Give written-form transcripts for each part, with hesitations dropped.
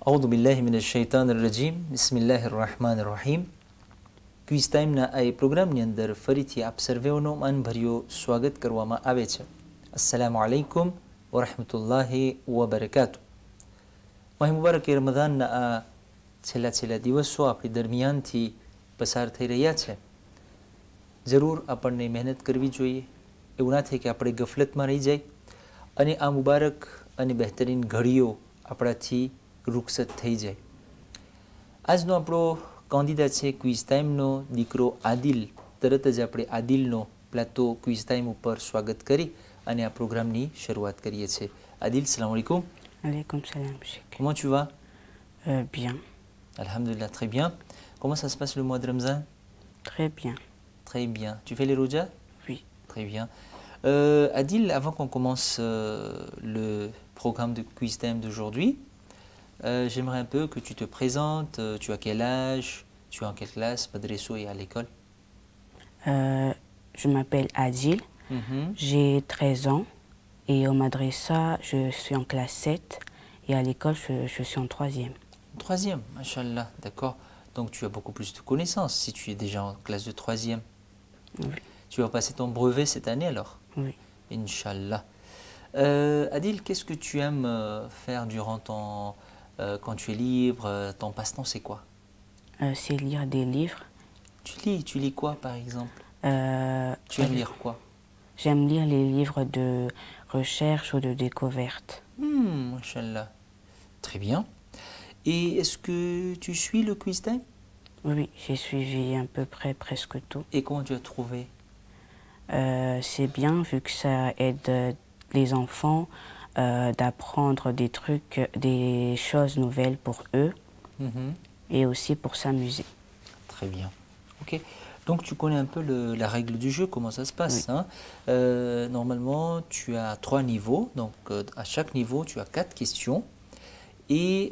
A'udhu billahi minash shaitanir rajim. Bismillahir rahmanir rahim. Quiz time ના આ પ્રોગ્રામની અંદર ફરીથી આપ સર્વેઓનો માનભર્યો સ્વાગત કરવામાં આવે છે. અસ્સલામુ અલૈકુમ વ રહમતુલ્લાહિ વ બરકાતુહ. માહ મુબારક રમઝાનના આ છેલ્લા દિવસો આપણી દરમિયાનથી પસાર થઈ રહ્યા છે. જરૂર આપણને મહેનત કરવી જોઈએ. એવું ના થાય કે આપણે ગફલતમાં રહી જાય અને આ મુબારક અને બહેતરીન ઘડીઓ આપણાથી રૂખસત થઈ જાય. આજનો આપણો કેન્ડિડેટ છે ક્વિઝ ટાઈમનો દીકરો આદિલ. તરત જ આપણે આદિલનો પ્લાતો ક્વિઝ ટાઈમ ઉપર સ્વાગત કરી અને આ પ્રોગ્રામની શરૂઆત કરીએ છીએ. આદિલ, સલામ અલૈકુમ. Alaikum salam, Sheikh. Comment tu vas? Bien. Alhamdulillah, très bien. Comment ça se passe le mois de Ramzan? Très bien. Très bien. Tu fais les rojas? Oui. Très bien. Adil, avant qu'on commence le programme de quiz time d'aujourd'hui, j'aimerais un peu que tu te présentes. Tu as quel âge? Tu es en quelle classe, Madresso et à l'école? Je m'appelle Adil, j'ai 13 ans et au Madrasa, je suis en classe 7 et à l'école, je suis en 3e. Troisième, machallah, d'accord. Donc tu as beaucoup plus de connaissances si tu es déjà en classe de 3e. Oui. Tu vas passer ton brevet cette année alors? Oui. Inch'Allah. Adil, qu'est-ce que tu aimes faire durant quand tu es libre, ton passe-temps c'est quoi? C'est lire des livres. Tu lis quoi par exemple? Tu aimes lire quoi? J'aime lire les livres de recherche ou de découverte. Machallah. Très bien. Et est-ce que tu suis le quiz time? Oui, j'ai suivi à peu près presque tout. Et comment tu as trouvé? C'est bien vu que ça aide les enfants d'apprendre des trucs, des choses nouvelles pour eux et aussi pour s'amuser. Très bien. Ok. Donc tu connais un peu la règle du jeu, comment ça se passe, Oui. hein? Normalement, tu as 3 niveaux. Donc à chaque niveau, tu as 4 questions. Et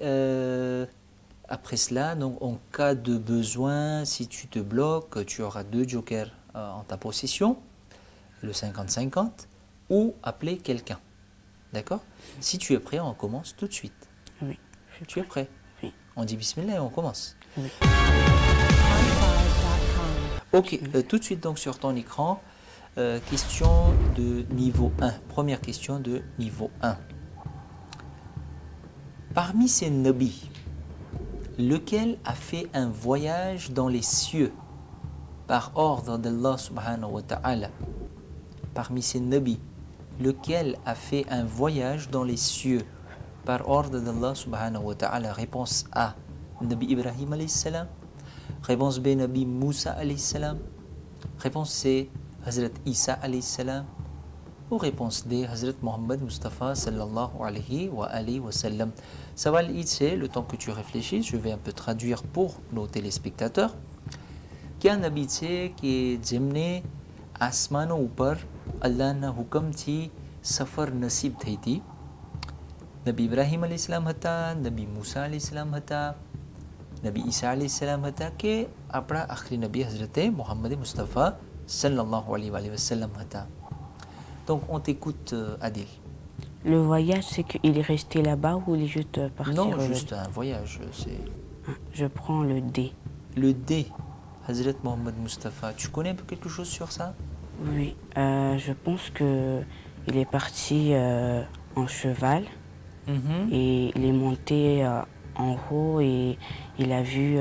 après cela, donc, en cas de besoin, si tu te bloques, tu auras 2 jokers en ta possession, le 50-50, ou appeler quelqu'un. D'accord? Si tu es prêt, on commence tout de suite. Oui. Tu es prêt? Oui. On dit bismillah et on commence. Oui. Ok, tout de suite donc sur ton écran, question de niveau 1. Première question de niveau 1. Parmi ces nabis, lequel a fait un voyage dans les cieux par ordre d'Allah subhanahu wa ta'ala? Parmi ces nabis, lequel a fait un voyage dans les cieux par ordre d'Allah subhanahu wa ta'ala? Réponse A, Nabi Ibrahim alayhi salam. Réponse B, Nabi Moussa alayhi salam. Réponse C, Hazrat Isa alayhi salam. Ou réponse D, Hazrat Muhammad Mustafa sallallahu alayhi wa sallam. Ça va c'est le temps que tu réfléchis, je vais un peu traduire pour nos téléspectateurs. क्या नबी છે કે જેમને આસમાનો ઉપર અલ્લાહના હુકમથી સફર નસીબ થઈ હતી? નબી ઇબ્રાહિમ અલૈહિસ્સલામ હતા, નબી મૂસા અલૈહિસ્સલામ હતા, નબી ઈસા અલૈહિસ્સલામ હતા કે આપણા આખરી નબી હઝરતે મુહમ્મદ મુસ્તફા સલ્લલ્લાહુ અલૈહિ વસલ્લમ હતા? Donc on t'écoute Adil. Le voyage, c'est qu'il est resté là-bas ou il est juste parti? Non, juste un voyage. Je prends le D. Le D, Hazrat Muhammad Mustafa. Tu connais un peu quelque chose sur ça? Oui, je pense qu'il est parti en cheval et il est monté en haut et il a vu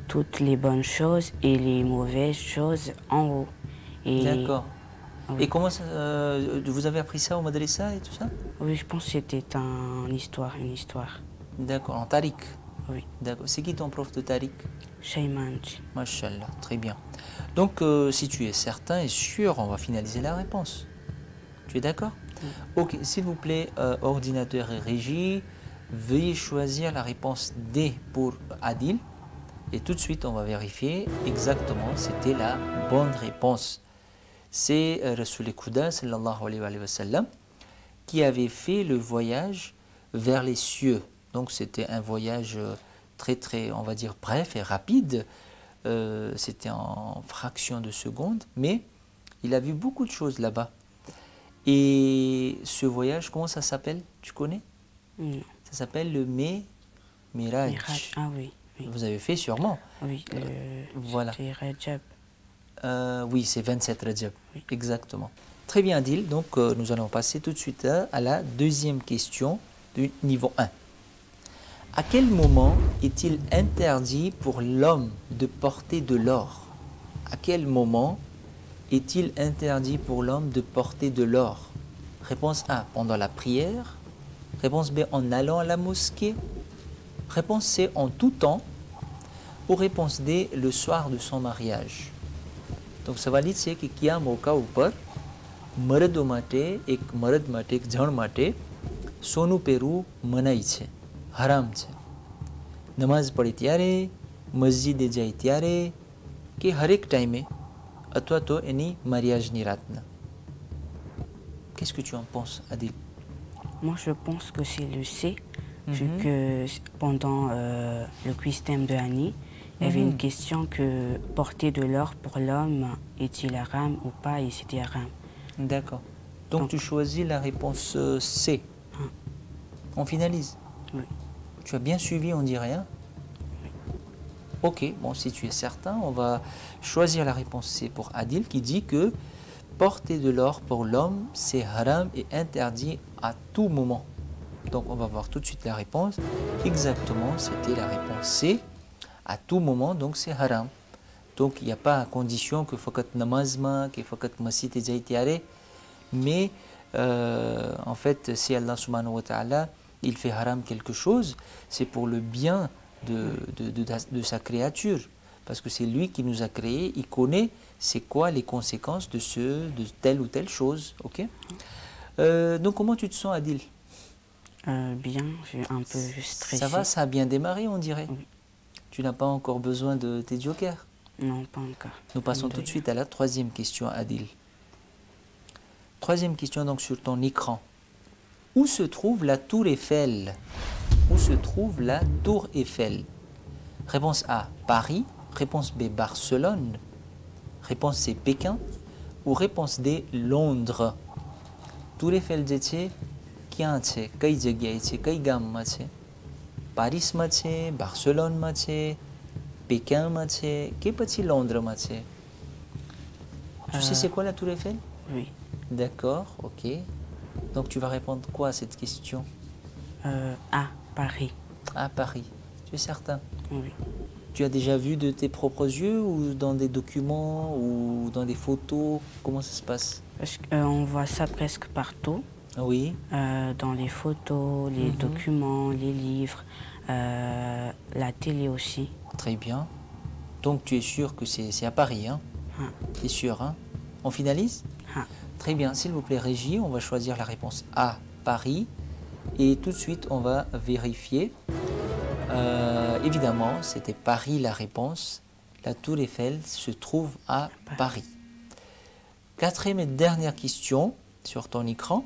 toutes les bonnes choses et les mauvaises choses en haut. D'accord. Oui. Et comment ça, vous avez appris ça au madrasa et tout ça? Oui, je pense que c'était une histoire. D'accord, en tariq? Oui. D'accord. C'est qui ton prof de tariq? Shaymanji. Mashallah, très bien. Donc si tu es certain et sûr, on va finaliser la réponse. Tu es d'accord? Ok, s'il vous plaît, ordinateur et régie, veuillez choisir la réponse D pour Adil. Et tout de suite, on va vérifier exactement, c'était la bonne réponse. C'est Rasoul Kouda sallallahu alayhi wa sallam qui avait fait le voyage vers les cieux. Donc c'était un voyage très, on va dire, bref et rapide. C'était en fraction de seconde, mais il a vu beaucoup de choses là-bas. Et ce voyage, comment ça s'appelle? Tu connais? Ça s'appelle le Miraj. Ah oui, oui. Vous avez fait sûrement. Oui, voilà. C'est Rajab. Oui, c'est 27 Rajab. Oui. Exactement. Très bien, Adil. Donc, nous allons passer tout de suite à la deuxième question du niveau 1. À quel moment est-il interdit pour l'homme de porter de l'or? À quel moment est-il interdit pour l'homme de porter de l'or? Réponse A, pendant la prière. Réponse B, en allant à la mosquée. Réponse C, en tout temps. Ou réponse D, le soir de son mariage. Donc, सवाल છે કે કયા મોકા ઉપર મર્દો માટે એક મર્દ માટે એક જણ માટે સોનું પહેરવું મનાઈ છે, હરામ છે. નમાઝ પઢે ત્યારે, મસ્જિદે જાય ત્યારે કે હરેક ટાઈમે અથવા તો એની mariageની રાતના. Qu'est-ce que tu en penses, Adil? Moi, je pense que c'est le C, vu que pendant le quiz thème de Annie, il y avait une question que porter de l'or pour l'homme est-il haram ou pas, et c'était haram. D'accord. Donc tu choisis la réponse C. On finalise? Oui. Tu as bien suivi, on dirait, hein? Oui. Ok, bon, si tu es certain, on va choisir la réponse C pour Adil qui dit que porter de l'or pour l'homme, c'est haram et interdit à tout moment. Donc on va voir tout de suite la réponse. Exactement, c'était la réponse C. À tout moment, donc c'est haram. Donc il n'y a pas à condition que fakat namazma, que fakat masjid jaitiare. Mais en fait, si Allah subhanahu wa ta'ala, il fait haram quelque chose, c'est pour le bien de sa créature. Parce que c'est lui qui nous a créés, il connaît c'est quoi les conséquences de telle ou telle chose. Ok? Donc comment tu te sens, Adil? Bien, je suis un peu stressée. Ça va, ça a bien démarré, on dirait. Oui. Tu n'as pas encore besoin de tes jokers? Non, pas encore. Nous passons tout de suite à la troisième question, Adil. Troisième question donc sur ton écran. Où se trouve la tour Eiffel? Où se trouve la tour Eiffel? Réponse A, Paris. Réponse B, Barcelone. Réponse C, Pékin. Ou réponse D, Londres. Tour Eiffel જે છે ક્યાં છે, કઈ જગ્યાએ છે, કઈ ગામમાં છે? પારિસમાં છે, બાર્સેલોનમાં છે, pékinમાં છે કે પછી લોન્ડ્રમાં છે? Tu sais c'est quoi la tour Eiffel? Oui. D'accord, ok. Donc tu vas répondre quoi à cette question? À Paris. À Paris. Tu es certain? Oui. Tu as déjà vu de tes propres yeux ou dans des documents ou dans des photos? Comment ça se passe? Parce qu'on voit ça presque partout. Oui. Dans les photos, les documents, les livres, la télé aussi. Très bien. Donc tu es sûr que c'est à Paris, hein? Tu es sûr, hein? On finalise? Très bien. S'il vous plaît, Régie, on va choisir la réponse A, Paris. Et tout de suite, on va vérifier. Évidemment, c'était Paris la réponse. La tour Eiffel se trouve à Paris. Quatrième et dernière question sur ton écran.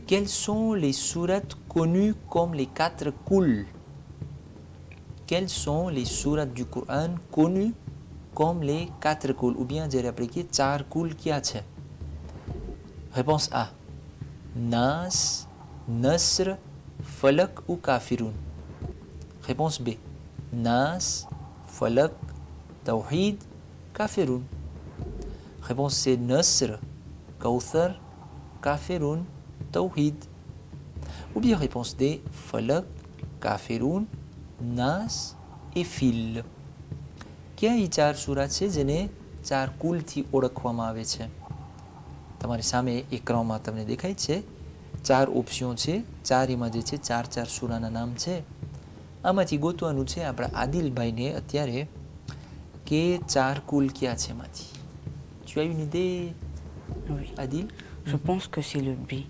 Quelles sont les sourates connues comme les 4 couls? Quelles sont les sourates du Coran connues comme les 4 couls? Ou bien j'ai appliqué 4 couls qui a? Réponse A, Nas, Nasr, Falak ou Kafirun? Réponse B, Nas, Falak, Tawhid, Kafirun? Réponse C, Nasr, Kawthar, Kafirun, Tawhid? Ou bien réponse D, Falak, Kafirun, Nas et Fil? ક્યાં એ 4 સુરા છે જેને 4 કુલથી ઓળખવામાં આવે છે? તમારી સામે એક્રાનમાં તમને દેખાય છે 4 ઓપ્શન છે, 4 એમાં જે છે 4 સુરાના નામ છે. આમાંથી ગોતવાનું છે આપણા આદિલભાઈને અત્યારે કે 4 કુલ ક્યાં છે એમાંથી. Tu as une idée, Oui. Adil? Je pense que c'est le B.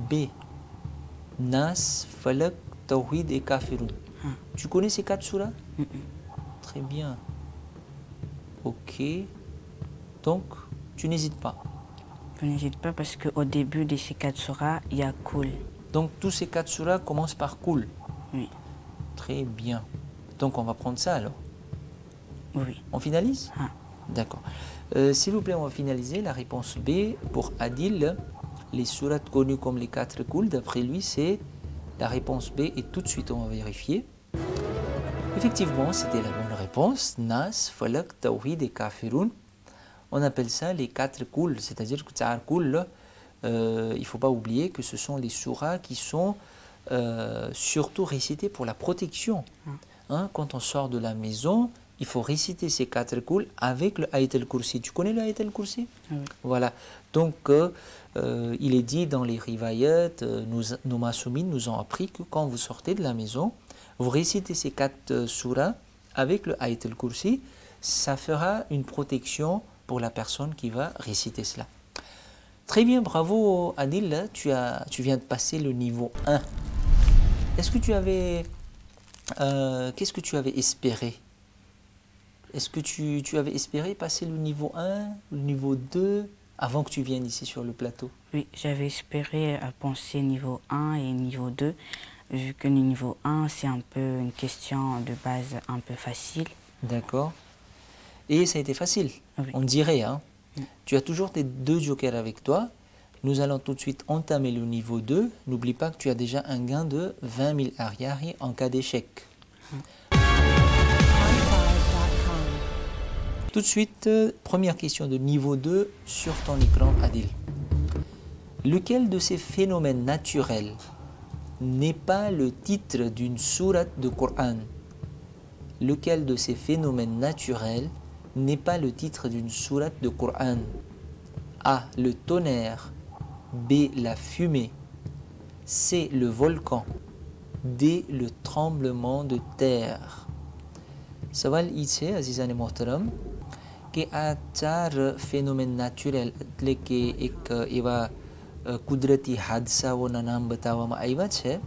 B. Nas, Falak, Tawhid et Kafirun. Tu connais ces 4 suras? Très bien. Ok. Donc, tu n'hésites pas. Je n'hésite pas parce qu'au début de ces 4 surahs, il y a Kul. Donc tous ces 4 surahs commencent par Kul. Oui. Très bien. Donc on va prendre ça alors. Oui. On finalise? Ah. D'accord. S'il vous plaît, on va finaliser la réponse B pour Adil. Les sourates connues comme les 4 Kul, d'après lui, c'est la réponse B et tout de suite on va vérifier. Effectivement, c'était la bonne réponse. Nas, Falak, Tawhid et Kafirun. On appelle ça les 4 Kul, c'est-à-dire que Tsar Kul, il ne faut pas oublier que ce sont les surahs qui sont surtout récités pour la protection. Hein, quand on sort de la maison, il faut réciter ces 4 Kul avec le Ayat al-Kursi. Tu connais le Ayat al-Kursi? Oui. Voilà. Donc, il est dit dans les riwayat, nos masoumines nous ont appris que quand vous sortez de la maison, vous récitez ces 4 surahs avec le Ayat al-Kursi, ça fera une protection pour la personne qui va réciter cela. Très bien, bravo Adil, tu viens de passer le niveau 1. Est-ce que tu avais... qu'est-ce que tu avais espéré? Est-ce que tu avais espéré passer le niveau 1, le niveau 2, avant que tu viennes ici sur le plateau? Oui, j'avais espéré penser niveau 1 et niveau 2, vu que le niveau 1, c'est un peu une question de base un peu facile. D'accord. Et ça a été facile, Oui. on dirait. Hein? Tu as toujours tes 2 jokers avec toi. Nous allons tout de suite entamer le niveau 2. N'oublie pas que tu as déjà un gain de 20 000 ariari en cas d'échec. Tout de suite, première question de niveau 2 sur ton écran, Adil. Lequel de ces phénomènes naturels n'est pas le titre d'une sourate de Coran? Lequel de ces phénomènes naturels n'est pas le titre d'une sourate de Coran? A. Le tonnerre. B. La fumée. C. Le volcan. D. Le tremblement de terre. Sawal ici, Azizan et Mohtaram, que a 4 phénomènes naturels que ek ewa કુદરતી હાદસાઓના નામ બતાવવામાં આવ્યા છે.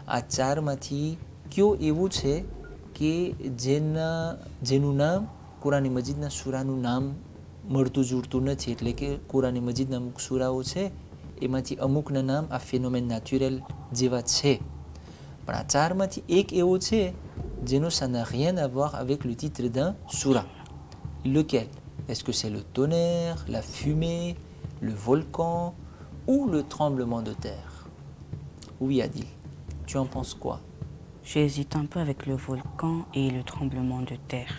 આ ચારમાંથી કયો એવું છે કે જેનું નામ કુરાની મજીદના સૂરાનું નામ મળતું જુડતું નથી, એટલે કે કુરાની મજીદના અમુક સૂરાઓ છે એમાંથી અમુકના નામ આ ફેનોમેન નેચરલ જેવા છે, પણ આ ચારમાંથી એક એવો છે જેનો ça n'a rien à voir avec le titre d'un soura. Lequel? Est-ce que c'est le tonnerre, la fumée, le volcan ou le tremblement de terre? Oui, Adil, tu en penses quoi? J'hésite un peu avec le volcan et le tremblement de terre.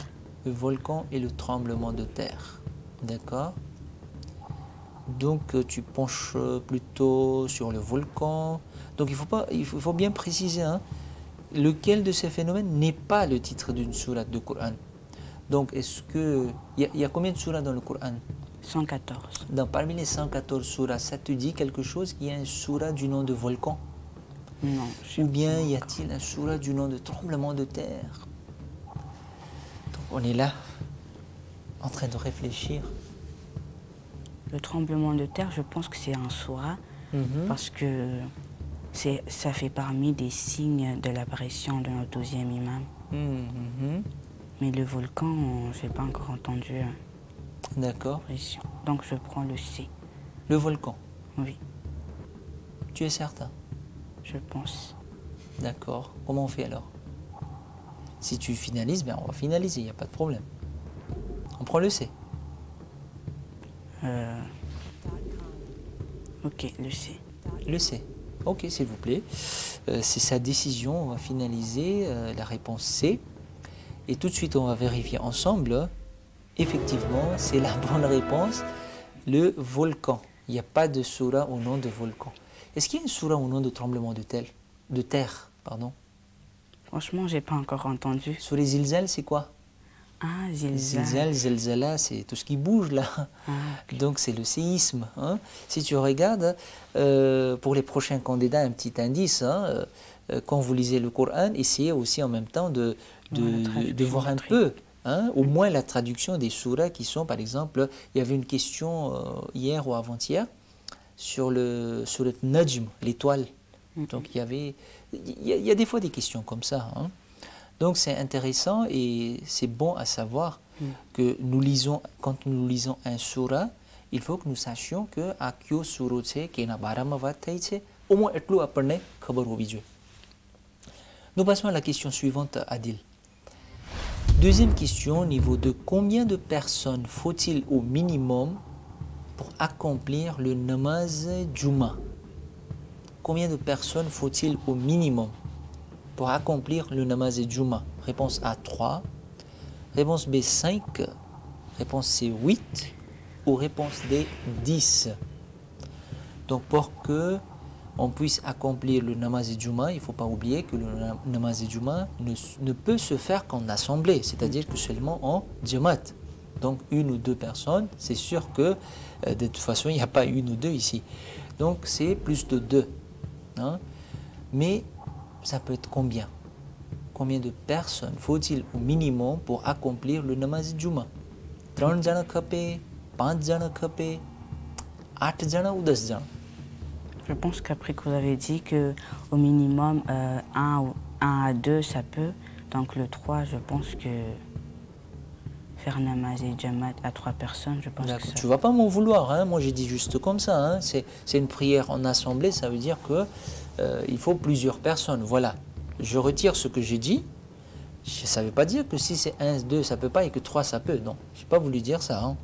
Le volcan et le tremblement de terre. D'accord. Donc tu penches plutôt sur le volcan. Donc il faut bien préciser, hein, lequel de ces phénomènes n'est pas le titre d'une sourate de Coran. Donc est-ce que... Il y a combien de sourates dans le Coran? 114. Parmi les 114 sourates, ça te dit quelque chose qu'il y a un sourate du nom de volcan? Non. Ou bien y a-t-il un sourate du nom de tremblement de terre? Donc on est là, en train de réfléchir. Le tremblement de terre, je pense que c'est un soura, parce que ça fait parmi des signes de l'apparition de notre 12e imam. Mais le volcan, je n'ai pas encore entendu. D'accord. Donc je prends le C. Le volcan? Oui. Tu es certain? Je pense. D'accord. Comment on fait alors? Si tu finalises, ben on va finaliser, il n'y a pas de problème. On prend le C. Ok, le C. Le C. Ok, s'il vous plaît. C'est sa décision, on va finaliser la réponse C. Et tout de suite, on va vérifier ensemble. Effectivement, c'est la bonne réponse. Le volcan. Il n'y a pas de soura au nom de volcan. Est-ce qu'il y a une soura au nom de tremblement de terre, pardon? Franchement, je n'ai pas encore entendu. Sur les Zilzal, c'est quoi? Ah, Zilzal. Zilzal, Zelzala, c'est tout ce qui bouge là. Okay. Donc c'est le séisme. Hein. Si tu regardes, pour les prochains candidats, un petit indice, hein, quand vous lisez le Coran, essayez aussi en même temps de voir un peu, hein, au moins la traduction des surahs qui sont, par exemple, il y avait une question hier ou avant-hier sur le Najm, l'étoile. Donc il y a des fois des questions comme ça. Hein. Donc c'est intéressant et c'est bon à savoir que quand nous lisons un surah, il faut que nous sachions que à kyo suro છે કે એના બારામાં વાત થઈ છે au moins એટલું આપણને ખબર હોવી જોઈએ. Nous passons à la question suivante, Adil. Deuxième question, niveau de combien de personnes faut-il au minimum pour accomplir le namaz Juma? Combien de personnes faut-il au minimum pour accomplir le namaz Juma? Réponse A 3, réponse B 5, réponse C 8 ou réponse D 10. Donc pour que on puisse accomplir le namaz Juma, il ne faut pas oublier que le namaz Juma ne peut se faire qu'en assemblée, c'est-à-dire que seulement en Jamaat. Donc une ou deux personnes, c'est sûr que de toute façon il n'y a pas une ou deux ici. Donc c'est plus de deux. Hein? Mais ça peut être combien? Combien de personnes faut-il au minimum pour accomplir le namaz Juma? 3 jana khape, 5 jana khape, 8 jana ou 10 jana? Je pense qu'après que vous avez dit qu'au minimum 1 à 2 ça peut, donc le 3 je pense que faire namaz et jamaat à 3 personnes, je pense que ça... Tu ne vas pas m'en vouloir, hein? Moi j'ai dit juste comme ça, hein? C'est une prière en assemblée, ça veut dire que il faut plusieurs personnes, voilà. Je retire ce que j'ai dit, ça ne veut pas dire que si c'est 1, 2 ça ne peut pas et que 3 ça peut, non. Je n'ai pas voulu dire ça, hein?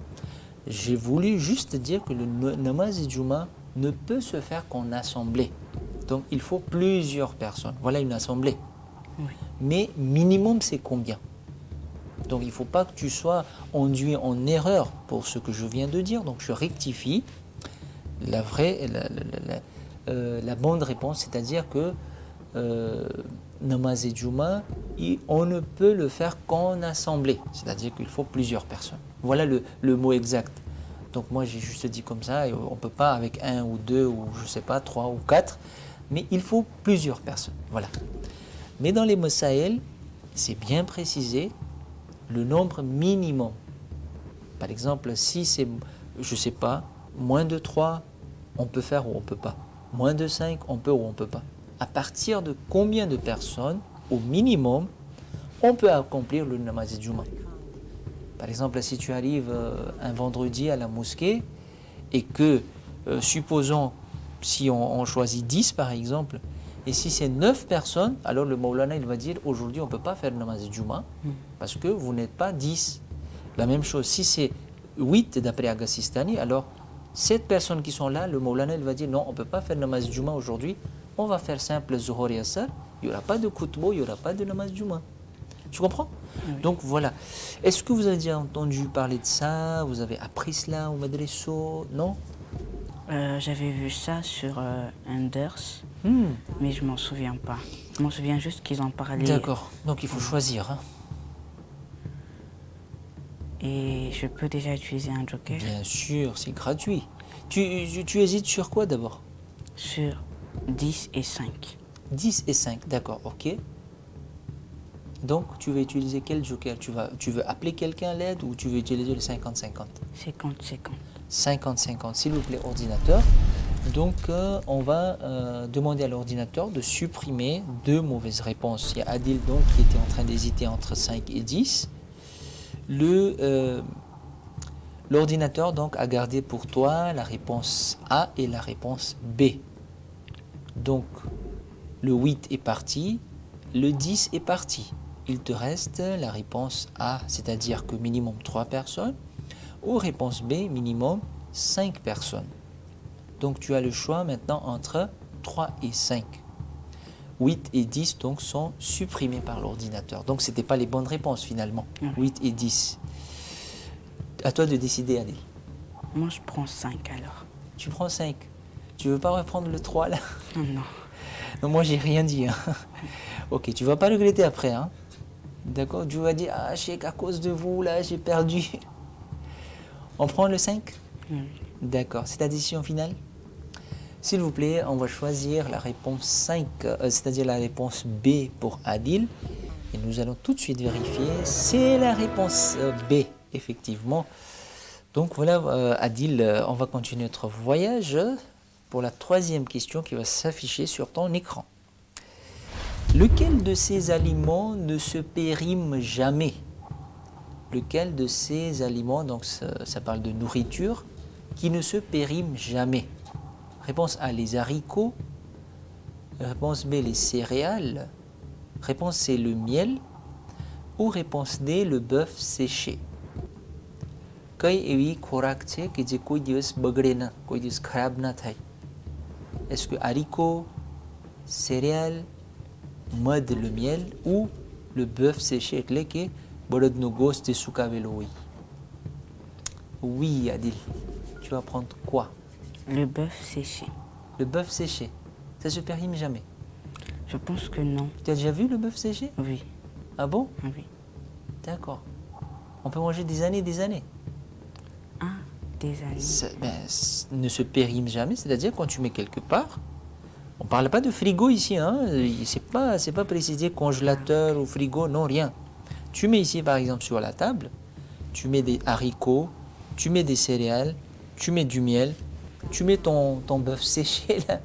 J'ai voulu juste dire que le namaz et Juma ne peut se faire qu'en assemblée. Donc il faut plusieurs personnes. Voilà une assemblée. Oui. Mais minimum c'est combien? Donc il ne faut pas que tu sois induit en erreur pour ce que je viens de dire. Donc je rectifie la bonne réponse, c'est-à-dire que namaz et Juma, on ne peut le faire qu'en assemblée. C'est-à-dire qu'il faut plusieurs personnes. Voilà le mot exact. Donc moi j'ai juste dit comme ça, et on ne peut pas avec 1 ou 2 ou je ne sais pas, 3 ou 4, mais il faut plusieurs personnes. Voilà. Mais dans les Masaïl, c'est bien précisé le nombre minimum. Par exemple, si c'est, je ne sais pas, moins de 3, on peut faire ou on ne peut pas. Moins de 5, on peut ou on ne peut pas. À partir de combien de personnes, au minimum, on peut accomplir le namaz Juma? Par exemple, si tu arrives un vendredi à la mosquée et que, supposons, si on choisit 10 par exemple, et si c'est 9 personnes, alors le Maulana il va dire aujourd'hui on ne peut pas faire le namaz Juma parce que vous n'êtes pas 10. La même chose, si c'est 8 d'après Aga Sistani, alors 7 personnes qui sont là, le Maulana il va dire non, on ne peut pas faire le namaz Juma aujourd'hui, on va faire simple Zuhur et Asar, il n'y aura pas de Kutbo, il n'y aura pas de namaz Juma. Tu comprends? Oui. Donc voilà. Est-ce que vous avez déjà entendu parler de ça? Vous avez appris cela au Madresso? Non? J'avais vu ça sur un ders, mais je ne m'en souviens pas. Je m'en souviens juste qu'ils en parlaient. D'accord. Donc il faut choisir. Hein? Et je peux déjà utiliser un joker? Bien sûr, c'est gratuit. Tu hésites sur quoi d'abord? Sur 10 et 5. 10 et 5, d'accord, ok. Donc, tu veux utiliser quel joker? Tu veux appeler quelqu'un à l'aide ou tu veux utiliser le 50-50? 50-50. 50-50, s'il vous plaît, ordinateur. Donc, on va demander à l'ordinateur de supprimer 2 mauvaises réponses. Il y a Adil donc, qui était en train d'hésiter entre 5 et 10. L'ordinateur donc a gardé pour toi la réponse A et la réponse B. Donc, le 8 est parti, le 10 est parti. Il te reste la réponse A, c'est-à-dire que minimum 3 personnes, ou réponse B, minimum 5 personnes. Donc tu as le choix maintenant entre 3 et 5. 8 et 10 donc sont supprimés par l'ordinateur. Donc ce n'étaient pas les bonnes réponses finalement, 8 et 10. À toi de décider, Adil. Moi je prends 5 alors. Tu prends 5. Tu veux pas reprendre le 3 là? Non. Non, moi j'ai rien dit. Hein. Ok, tu vas pas regretter après. Hein. D'accord? Tu vas dire, ah Cheikh, à cause de vous là j'ai perdu. On prend le 5? D'accord, c'est ta décision finale? S'il vous plaît, on va choisir la réponse 5, c'est-à-dire la réponse B pour Adil. Et nous allons tout de suite vérifier. C'est la réponse B, effectivement. Donc voilà, Adil, on va continuer notre voyage pour la 3e question qui va s'afficher sur ton écran. Lequel de ces aliments ne se périme jamais? Lequel de ces aliments, donc ça parle de nourriture, qui ne se périment jamais. Réponse A, les haricots. Réponse B, les céréales. Réponse C, le miel. Ou réponse D, le bœuf séché. Est-ce que haricots, céréales, mode le miel ou le bœuf séché? Oui, Adil. Tu vas prendre quoi? Le bœuf séché. Le bœuf séché. Ça se périme jamais? Je pense que non. Tu as déjà vu le bœuf séché? Oui. Ah bon? Oui. D'accord. On peut manger des années et des années. Ah, des années. Ne se périme jamais, c'est-à-dire quand tu mets quelque part. On ne parle pas de frigo ici, hein. C'est pas précisé congélateur ou frigo, non, rien. Tu mets ici par exemple sur la table, tu mets des haricots, tu mets des céréales, tu mets du miel, tu mets ton bœuf séché là,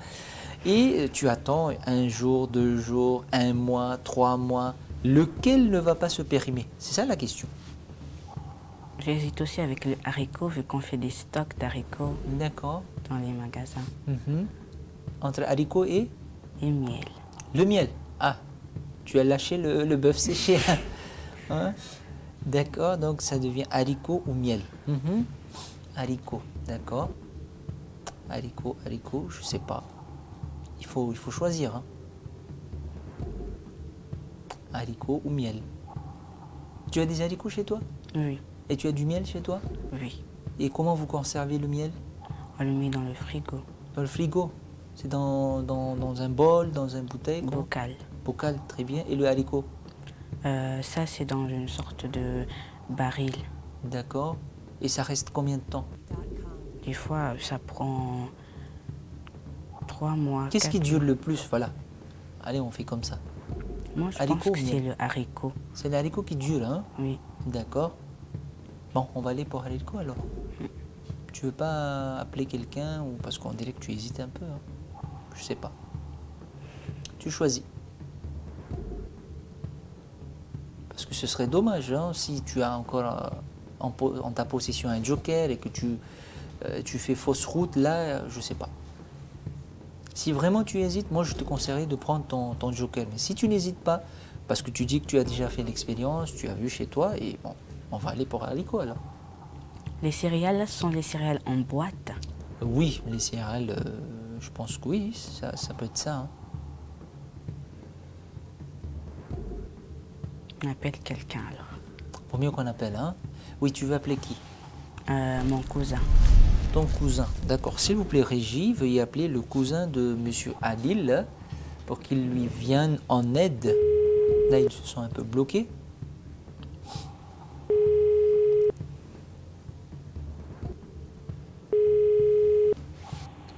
et tu attends 1 jour, 2 jours, 1 mois, 3 mois. Lequel ne va pas se périmer? C'est ça la question. J'hésite aussi avec le haricot vu qu'on fait des stocks d'haricots. D'accord. Dans les magasins. Entre haricots et miel. Le miel. Ah, tu as lâché le bœuf séché. Hein? D'accord, donc ça devient haricot ou miel. Haricot, d'accord. Haricot, je sais pas. Il faut choisir. Hein. Haricot ou miel. Tu as des haricots chez toi? Oui. Et tu as du miel chez toi? Oui. Et comment vous conservez le miel? On le met dans le frigo. Dans le frigo? C'est dans un bol, dans une bouteille? Bocal. Bocal, très bien. Et le haricot? Ça, c'est dans une sorte de baril. D'accord. Et ça reste combien de temps? Des fois, ça prend 3 mois. Qu'est-ce qui dure le plus? Voilà. Allez, on fait comme ça. Moi, je pense que c'est le haricot. C'est le haricot qui dure, hein? Oui. D'accord. Bon, on va aller pour haricot alors. Tu veux pas appeler quelqu'un ou parce qu'on dirait que tu hésites un peu, hein? Je sais pas. Tu choisis. Parce que ce serait dommage, hein, si tu as encore en ta possession un joker et que tu fais fausse route, là, je sais pas. Si vraiment tu hésites, moi je te conseillerais de prendre ton joker. Mais si tu n'hésites pas, parce que tu dis que tu as déjà fait l'expérience, tu as vu chez toi, et bon, on va aller pour haricot alors. Les céréales sont les céréales en boîte? Oui, les céréales, je pense que oui, ça peut être ça. Hein. On appelle quelqu'un alors. Vaut mieux qu'on appelle, hein? Oui, tu veux appeler qui? Mon cousin. Ton cousin, d'accord. S'il vous plaît, Régie, veuillez appeler le cousin de Monsieur Adil pour qu'il lui vienne en aide. Là, ils se sont un peu bloqués.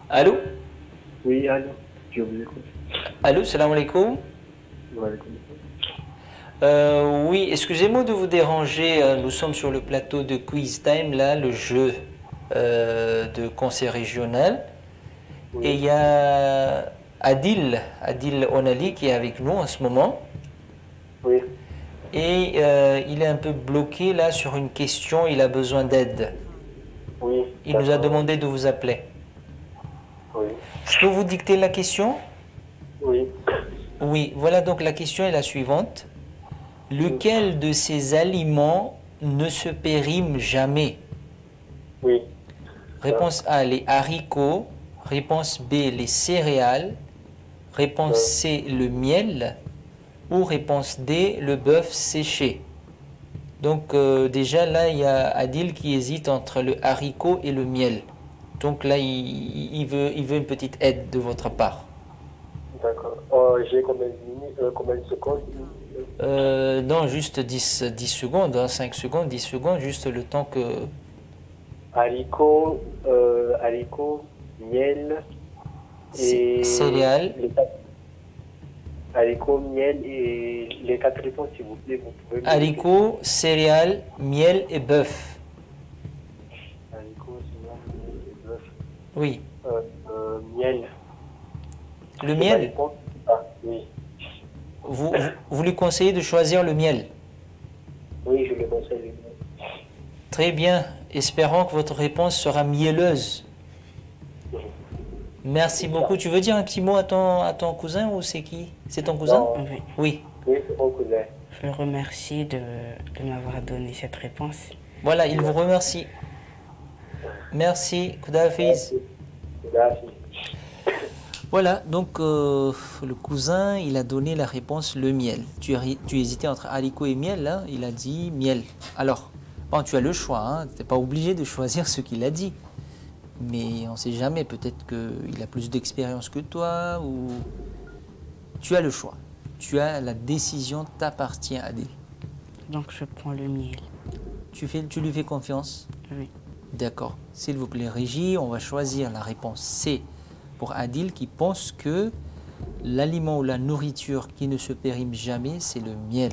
Allô? Oui, allô, je vous écoute. Allô, salam alaikum. Oui, excusez-moi de vous déranger. Nous sommes sur le plateau de Quiz Time, là, le jeu de conseil régional. Oui. Et il y a Adil Onali qui est avec nous en ce moment. Oui. Et il est un peu bloqué là sur une question, il a besoin d'aide. Oui. Il nous a demandé de vous appeler. Oui. Je peux vous dicter la question? Oui. Oui, voilà donc la question est la suivante. Lequel de ces aliments ne se périme jamais? Oui. Réponse A, les haricots. Réponse B, les céréales. Réponse C, le miel. Ou réponse D, le bœuf séché. Donc déjà là, il y a Adil qui hésite entre le haricot et le miel. Donc là, il veut une petite aide de votre part. D'accord. J'ai combien de secondes? Non, juste 10 secondes, hein, 5 secondes, 10 secondes, juste le temps que... Haricot, miel et... Céréales. Haricot, miel et les 4 réponses, s'il vous plaît. Vous pouvez haricot, céréales, miel et bœuf. Haricot, céréales, miel et bœuf. Oui. Miel. Le miel? Ah, oui. Vous lui conseillez de choisir le miel? Oui, je le conseille le miel. Très bien. Espérons que votre réponse sera mielleuse. Merci beaucoup. Tu veux dire un petit mot à ton cousin ou c'est qui? C'est ton cousin? Non. Oui. Oui. Oui, c'est mon cousin. Je le remercie de m'avoir donné cette réponse. Voilà, il vous remercie. Merci. Koudafiz. Merci. Voilà, donc le cousin, il a donné la réponse le miel. Tu hésitais entre haricot et miel, là, il a dit miel. Alors, bon, tu as le choix, hein, tu n'es pas obligé de choisir ce qu'il a dit. Mais on ne sait jamais, peut-être qu'il a plus d'expérience que toi, ou... Tu as le choix. Tu as la décision, t'appartient, Adil. Donc je prends le miel. Tu lui fais confiance? Oui. D'accord. S'il vous plaît, Régie, on va choisir la réponse C pour Adil qui pense que l'aliment ou la nourriture qui ne se périme jamais, c'est le miel.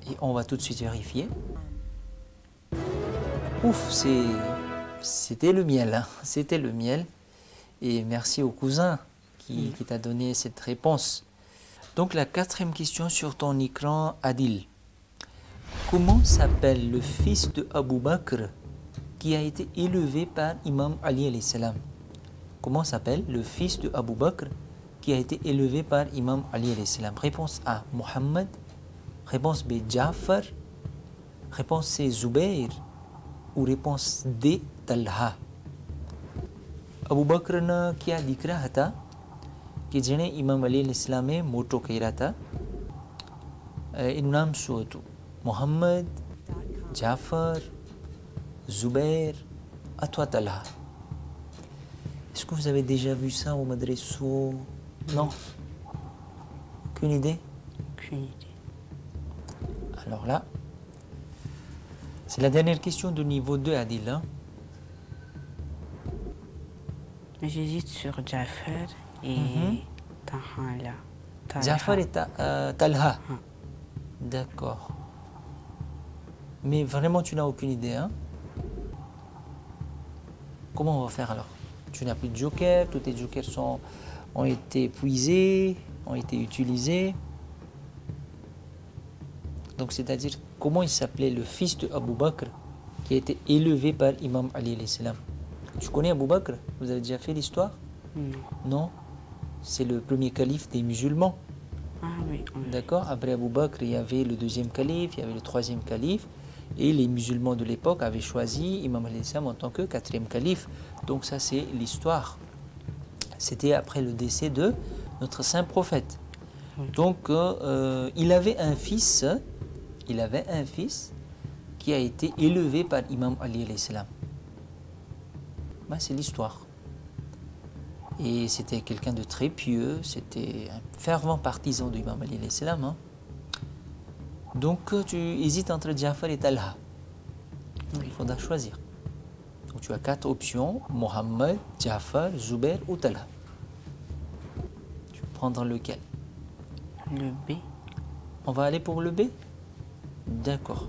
Et on va tout de suite vérifier. Ouf, c'était le miel, hein. C'était le miel. Et merci au cousin qui t'a donné cette réponse. Donc la 4e question sur ton écran, Adil. Comment s'appelle le fils de Abu Bakr qui a été élevé par Imam Ali alayhi salam? Comment s'appelle le fils de Abu Bakr qui a été élevé par Imam Ali alayhi salam? Réponse A, Muhammad. Réponse B, Ja'far. Réponse C, Zubair. Ou réponse D, Talha. Abu Bakr na kya dikra hata કે જેણે ઇમામ અલી ઇસ્લામે મોટો કર્યા હતા. એનું નામ શું હતું? મોહમ્મદ, જાફર, Zubair, અથવા Talha. Est-ce que vous avez déjà vu ça au Madresso? Non? Aucune idée? Aucune idée. Alors là, c'est la dernière question de niveau 2, Adil. Hein? J'hésite sur Ja'far et Talha. Ja'far et Talha. D'accord. Mais vraiment, tu n'as aucune idée, hein? Comment on va faire alors? Tu n'as plus de joker, tous tes jokers ont été épuisés, ont été utilisés. Donc, c'est-à-dire, comment il s'appelait le fils de Abu Bakr qui a été élevé par Imam Ali alayhi salam? Tu connais Abu Bakr? Vous avez déjà fait l'histoire? Non. Non? C'est le premier calife des musulmans. Ah oui. D'accord? Après Abu Bakr, il y avait le 2e calife, il y avait le 3e calife. Et les musulmans de l'époque avaient choisi Imam alayhi salam en tant que 4e calife. Donc ça, c'est l'histoire. C'était après le décès de notre saint prophète. Donc, il avait un fils qui a été élevé par Imam Ali alayhi salam. Ben, c'est l'histoire. Et c'était quelqu'un de très pieux, c'était un fervent partisan de Imam Ali alayhi salam. Hein. Donc, tu hésites entre Ja'far et Talha. Il faudra choisir. Donc, tu as 4 options, Mohammed, Ja'far, Zubair ou Talha. Tu peux prendre lequel? Le B. On va aller pour le B? D'accord.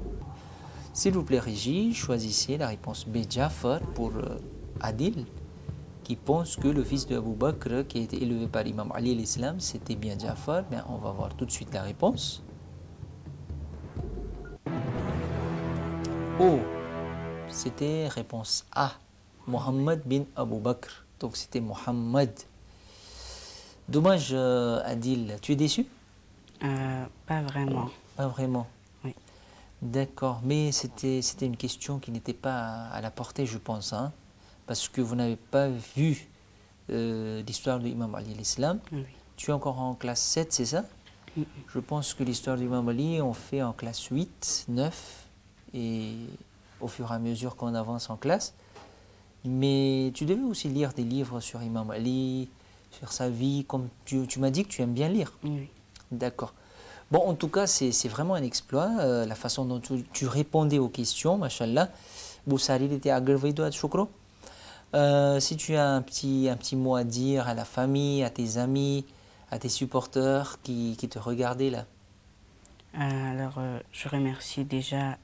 S'il vous plaît, Régie, choisissez la réponse B, Ja'far, pour Adil, qui pense que le fils de Abu Bakr, qui a été élevé par Imam Ali alayhi salam, c'était bien Ja'far. Bien, on va voir tout de suite la réponse. Oh, c'était réponse A, Mohammed bin Abu Bakr. Donc c'était Mohammed. Dommage, Adil. Tu es déçu? Pas vraiment. Pas vraiment. Oui. D'accord, mais c'était une question qui n'était pas à la portée, je pense, hein, parce que vous n'avez pas vu l'histoire de l'imam Ali alayhi salam. Oui. Tu es encore en classe 7, c'est ça? Je pense que l'histoire de l'imam Ali, on fait en classe 8, 9, et au fur et à mesure qu'on avance en classe. Mais tu devais aussi lire des livres sur Imam Ali, sur sa vie, comme tu m'as dit que tu aimes bien lire. Oui. D'accord. Bon, en tout cas, c'est vraiment un exploit, la façon dont tu répondais aux questions, machallah. Boussari était agrévé de Choukro. Si tu as un petit mot à dire à la famille, à tes amis, à tes supporters qui te regardaient là. Alors, je remercie déjà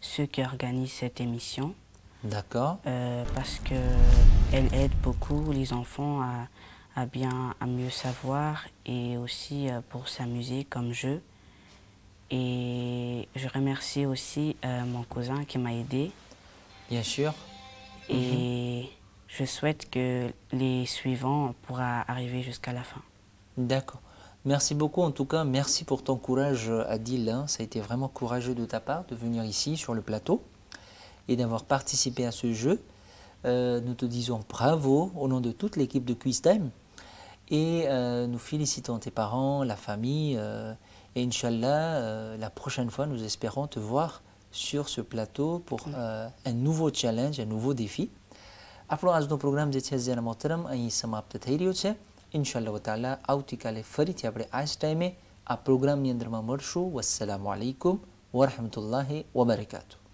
ceux qui organisent cette émission. D'accord. Parce qu'elle aide beaucoup les enfants à mieux savoir et aussi pour s'amuser comme jeu. Et je remercie aussi mon cousin qui m'a aidé. Bien sûr. Et je souhaite que les suivants pourront arriver jusqu'à la fin. D'accord. Merci beaucoup en tout cas. Merci pour ton courage, Adil. Ça a été vraiment courageux de ta part de venir ici sur le plateau et d'avoir participé à ce jeu. Nous te disons bravo au nom de toute l'équipe de Quiz Time. Et nous félicitons tes parents, la famille. Et Inch'Allah, la prochaine fois, nous espérons te voir sur ce plateau pour un nouveau challenge, un nouveau défi. આપણો આજનો પ્રોગ્રામ જે છે જેના મોહતરમ અહીં સમાપ્ત થઈ રહ્યો છે. ઇન્શાઅલ્લાહ તાઆલા આવતીકાલે ફરીથી આપણે આ જ ટાઈમે આ પ્રોગ્રામની અંદરમાં મળશું. વસ્સલામુ અલૈકુમ વરહમતુલ્લાહિ વબરકાતુહુ.